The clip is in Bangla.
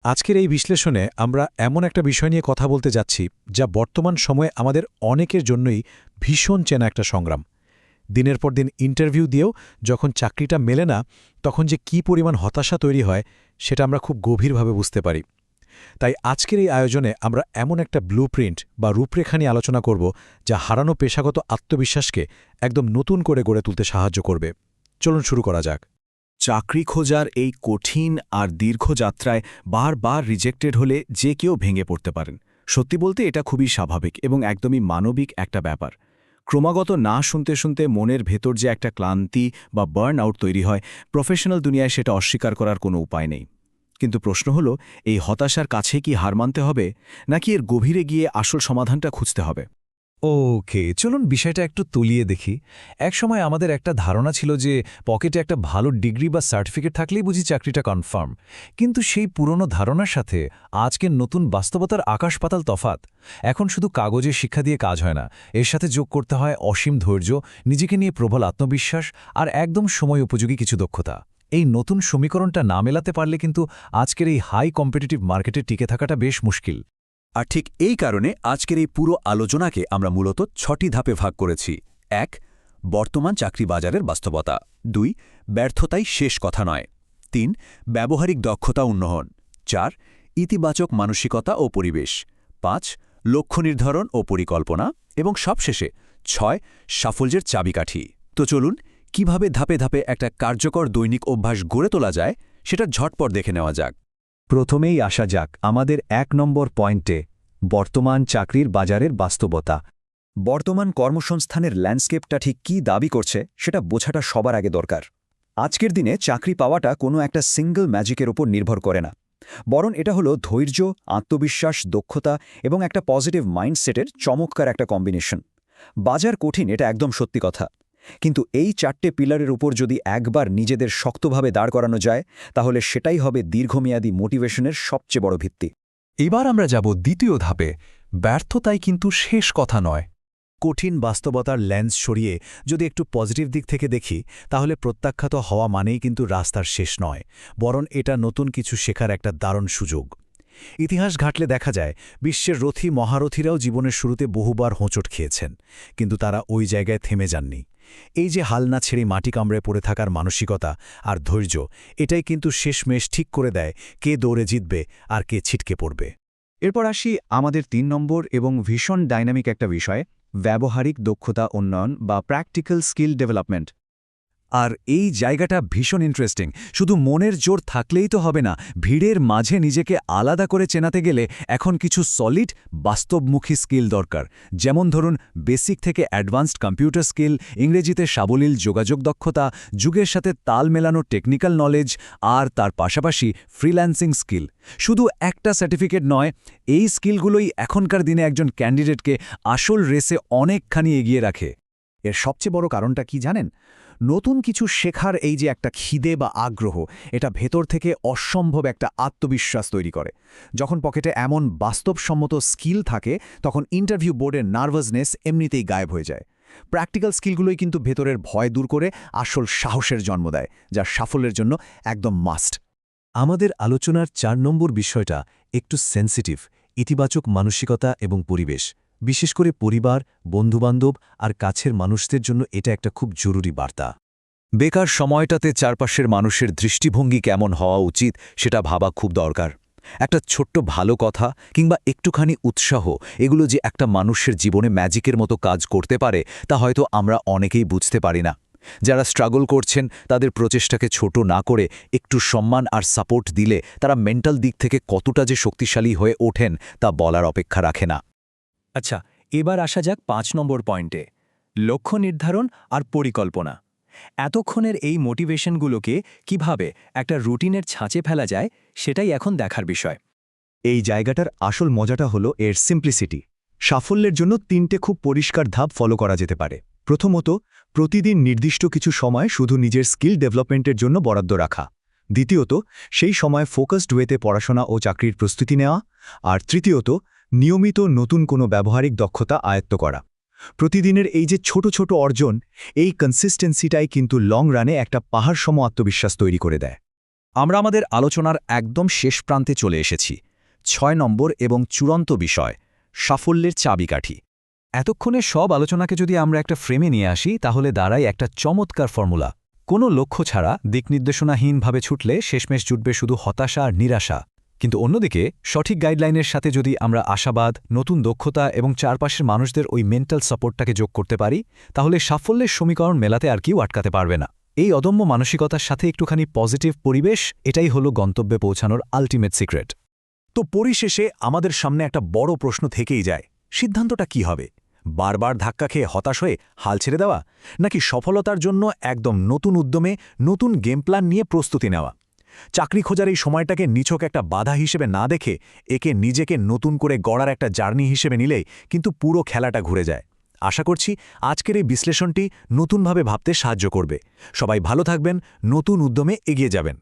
আজকের এই বিশ্লেষণে আমরা এমন একটা বিষয় নিয়ে কথা বলতে যাচ্ছি যা বর্তমান সময়ে আমাদের অনেকের জন্যই ভীষণ চেনা একটা সংগ্রাম। দিনের পর দিন ইন্টারভিউ দিয়েও যখন চাকরিটা মেলে না, তখন যে কী পরিমাণ হতাশা তৈরি হয় সেটা আমরা খুব গভীরভাবে বুঝতে পারি। তাই আজকের এই আয়োজনে আমরা এমন একটা ব্লুপ্রিন্ট বা রূপরেখা নিয়ে আলোচনা করব যা হারানো পেশাগত আত্মবিশ্বাসকে একদম নতুন করে গড়ে তুলতে সাহায্য করবে। চলুন শুরু করা যাক। চাকরি খোঁজার এই কঠিন আর দীর্ঘ যাত্রায় বারবার রিজেক্টেড হলে যে কেউ ভেঙে পড়তে পারেন। সত্যি বলতে এটা খুবই স্বাভাবিক এবং একদমই মানবিক একটা ব্যাপার। ক্রমাগত না শুনতে শুনতে মনের ভেতর যে একটা ক্লান্তি বা বার্ন আউট তৈরি হয়, প্রফেশনাল দুনিয়ায় সেটা অস্বীকার করার কোনো উপায় নেই। কিন্তু প্রশ্ন হলো, এই হতাশার কাছে কি হার মানতে হবে, নাকি এর গভীরে গিয়ে আসল সমাধানটা খুঁজতে হবে? ওকে, চলুন বিষয়টা একটু তলিয়ে দেখি। একসময় আমাদের একটা ধারণা ছিল যে পকেটে একটা ভালো ডিগ্রি বা সার্টিফিকেট থাকলেই বুঝি চাকরিটা কনফার্ম। কিন্তু সেই পুরনো ধারণার সাথে আজকের নতুন বাস্তবতার আকাশ-পাতাল তফাত। এখন শুধু কাগজে শিক্ষা দিয়ে কাজ হয় না, এর সাথে যোগ করতে হয় অসীম ধৈর্য, নিজেকে নিয়ে প্রবল আত্মবিশ্বাস আর একদম সময় উপযোগী কিছু দক্ষতা। এই নতুন সমীকরণটা না মেলাতে পারলে কিন্তু আজকের এই হাই কম্পিটিটিভ মার্কেটে টিকে থাকাটা বেশ মুশকিল। আর ঠিক এই কারণে আজকের এই পুরো আলোচনাকে আমরা মূলত ৬টি ধাপে ভাগ করেছি। ১. বর্তমান চাকরি বাজারের বাস্তবতা। ২. ব্যর্থতাই শেষ কথা নয়। ৩. ব্যবহারিক দক্ষতা উন্নয়ন। ৪. ইতিবাচক মানসিকতা ও পরিবেশ। ৫. লক্ষ্য নির্ধারণ ও পরিকল্পনা। এবং সবশেষে ৬. সাফল্যের চাবিকাঠি। তো চলুন, কিভাবে ধাপে ধাপে একটা কার্যকর দৈনিক অভ্যাস গড়ে তোলা যায় সেটা ঝটপট দেখে নেওয়া যাক। প্রথমেই আসা যাক আমাদের ১ নম্বর পয়েন্টে, বর্তমান চাকরির বাজারের বাস্তবতা। বর্তমান কর্মসংস্থানের ল্যান্ডস্কেপটা ঠিক কী দাবি করছে সেটা বোঝাটা সবার আগে দরকার। আজকের দিনে চাকরি পাওয়াটা কোনো একটা সিঙ্গল ম্যাজিকের ওপর নির্ভর করে না, বরং এটা হলো ধৈর্য, আত্মবিশ্বাস, দক্ষতা এবং একটা পজিটিভ মাইন্ডসেটের চমৎকার একটা কম্বিনেশন। বাজার কঠিন, এটা একদম সত্যি কথা, কিন্তু এই ৪টে পিলারের উপর যদি একবার নিজেদের শক্তভাবে দাঁড় করানো যায়, তাহলে সেটাই হবে দীর্ঘমেয়াদী মোটিভেশনের সবচেয়ে বড় ভিত্তি। এবার আমরা যাব দ্বিতীয় ধাপে, ব্যর্থতাই কিন্তু শেষ কথা নয়। কঠিন বাস্তবতার লেন্স সরিয়ে যদি একটু পজিটিভ দিক থেকে দেখি, তাহলে প্রত্যাখ্যাত হওয়া মানেই কিন্তু রাস্তার শেষ নয়, বরং এটা নতুন কিছু শেখার একটা দারুণ সুযোগ। ইতিহাস ঘাটলে দেখা যায় বিশ্বের রথী মহারথীরাও জীবনের শুরুতে বহুবার হোঁচট খেয়েছেন, কিন্তু তারা ওই জায়গায় থেমে যাননি। এই যে হাল না ছেড়ে মাটি কামড়ে পড়ে থাকার মানসিকতা আর ধৈর্য, এটাই কিন্তু শেষমেশ ঠিক করে দেয় কে দৌড়ে জিতবে আর কে ছিটকে পড়বে। এরপর আসি আমাদের ৩ নম্বর এবং ভীষণ ডাইনামিক একটা বিষয়, ব্যবহারিক দক্ষতা উন্নয়ন বা প্র্যাকটিক্যাল স্কিল ডেভেলপমেন্ট। আর এই জায়গাটা ভীষণ ইন্টারেস্টিং। শুধু মনের জোর থাকলেই তো হবে না, ভিড়ের মাঝে নিজেকে আলাদা করে চেনাতে গেলে এখন কিছু সলিড বাস্তবমুখী স্কিল দরকার। যেমন ধরুন, বেসিক থেকে অ্যাডভান্সড কম্পিউটার স্কিল, ইংরেজিতে সাবলীল যোগাযোগ দক্ষতা, যুগের সাথে তাল মেলানো টেকনিক্যাল নলেজ, আর তার পাশাপাশি ফ্রিল্যান্সিং স্কিল। শুধু একটা সার্টিফিকেট নয়, এই স্কিলগুলোই এখনকার দিনে একজন ক্যান্ডিডেটকে আসল রেসে অনেকখানি এগিয়ে রাখে। এর সবচেয়ে বড় কারণটা কি জানেন? নতুন কিছু শেখার এই যে একটা খিদে বা আগ্রহ, এটা ভেতর থেকে অসম্ভব একটা আত্মবিশ্বাস তৈরি করে। যখন পকেটে এমন বাস্তবসম্মত স্কিল থাকে, তখন ইন্টারভিউ বোর্ডের নার্ভাসনেস এমনিতেই গায়েব হয়ে যায়। প্র্যাকটিক্যাল স্কিলগুলোই কিন্তু ভেতরের ভয় দূর করে আসল সাহসের জন্ম দেয়, যা সাফল্যের জন্য একদম মাস্ট। আমাদের আলোচনার ৪ নম্বর বিষয়টা একটু সেন্সিটিভ, ইতিবাচক মানসিকতা এবং পরিবেশ। বিশেষ করে পরিবার, বন্ধুবান্ধব আর কাছের মানুষদের জন্য এটা একটা খুব জরুরি বার্তা। বেকার সময়টাতে চারপাশের মানুষের দৃষ্টিভঙ্গি কেমন হওয়া উচিত সেটা ভাবা খুব দরকার। একটা ছোট্ট ভালো কথা কিংবা একটুখানি উৎসাহ, এগুলো যে একটা মানুষের জীবনে ম্যাজিকের মতো কাজ করতে পারে, তা হয়তো আমরা অনেকেই বুঝতে পারি না। যারা স্ট্রাগল করছেন তাদের প্রচেষ্টাকে ছোট না করে একটু সম্মান আর সাপোর্ট দিলে তারা মেন্টাল দিক থেকে কতটা যে শক্তিশালী হয়ে ওঠেন তা বলার অপেক্ষা রাখে না। আচ্ছা, এবার আসা যাক ৫ নম্বর পয়েন্টে, লক্ষ্য নির্ধারণ আর পরিকল্পনা। এতক্ষণের এই মোটিভেশনগুলোকে কিভাবে একটা রুটিনের ছাঁচে ফেলা যায়, সেটাই এখন দেখার বিষয়। এই জায়গাটার আসল মজাটা হলো এর সিম্পলিসিটি। সাফল্যের জন্য ৩টে খুব পরিষ্কার ধাপ ফলো করা যেতে পারে। প্রথমত, প্রতিদিন নির্দিষ্ট কিছু সময় শুধু নিজের স্কিল ডেভেলপমেন্টের জন্য বরাদ্দ রাখা। দ্বিতীয়ত, সেই সময় ফোকাসড ওয়েতে পড়াশোনা ও চাকরির প্রস্তুতি নেওয়া। আর তৃতীয়ত, নিয়মিত নতুন কোনো ব্যবহারিক দক্ষতা আয়ত্ত করা। প্রতিদিনের এই যে ছোট ছোট অর্জন, এই কনসিস্টেন্সিটাই কিন্তু লং রানে একটা পাহাড়সম আত্মবিশ্বাস তৈরি করে দেয়। আমরা আমাদের আলোচনার একদম শেষ প্রান্তে চলে এসেছি ৬ নম্বর এবং চূড়ান্ত বিষয় সাফল্যের চাবিকাঠি। এতক্ষণে সব আলোচনাকে যদি আমরা একটা ফ্রেমে নিয়ে আসি তাহলে দাঁড়ায় একটা চমৎকার ফর্মুলা। কোনো লক্ষ্য ছাড়া দিকনির্দেশনাহীনভাবে ছুটলে শেষমেশ জুটবে শুধু হতাশা আর নিরাশা। কিন্তু অন্যদিকে সঠিক গাইডলাইনের সাথে যদি আমরা আশাবাদ, নতুন দক্ষতা এবং চারপাশের মানুষদের ওই মেন্টাল সাপোর্টটাকে যোগ করতে পারি, তাহলে সাফল্যের সমীকরণ মেলাতে আর কেউ আটকাতে পারবে না। এই অদম্য মানসিকতার সাথে একটুখানি পজিটিভ পরিবেশ, এটাই হলো গন্তব্যে পৌঁছানোর আল্টিমেট সিক্রেট। তো পরিশেষে আমাদের সামনে একটা বড় প্রশ্ন থেকেই যায়, সিদ্ধান্তটা কি হবে? বারবার ধাক্কা খেয়ে হতাশ হয়ে হাল ছেড়ে দেওয়া, নাকি সফলতার জন্য একদম নতুন উদ্যমে নতুন গেম প্ল্যান নিয়ে প্রস্তুতি নেওয়া? চাকরি খোঁজার এই সময়টাকে নিছক একটা বাধা হিসেবে না দেখে একে নিজেকে নতুন করে গড়ার একটা জার্নি হিসেবে নিলেই কিন্তু পুরো খেলাটা ঘুরে যায়। আশা করছি আজকের এই বিশ্লেষণটি নতুনভাবে ভাবতে সাহায্য করবে। সবাই ভালো থাকবেন, নতুন উদ্যমে এগিয়ে যাবেন।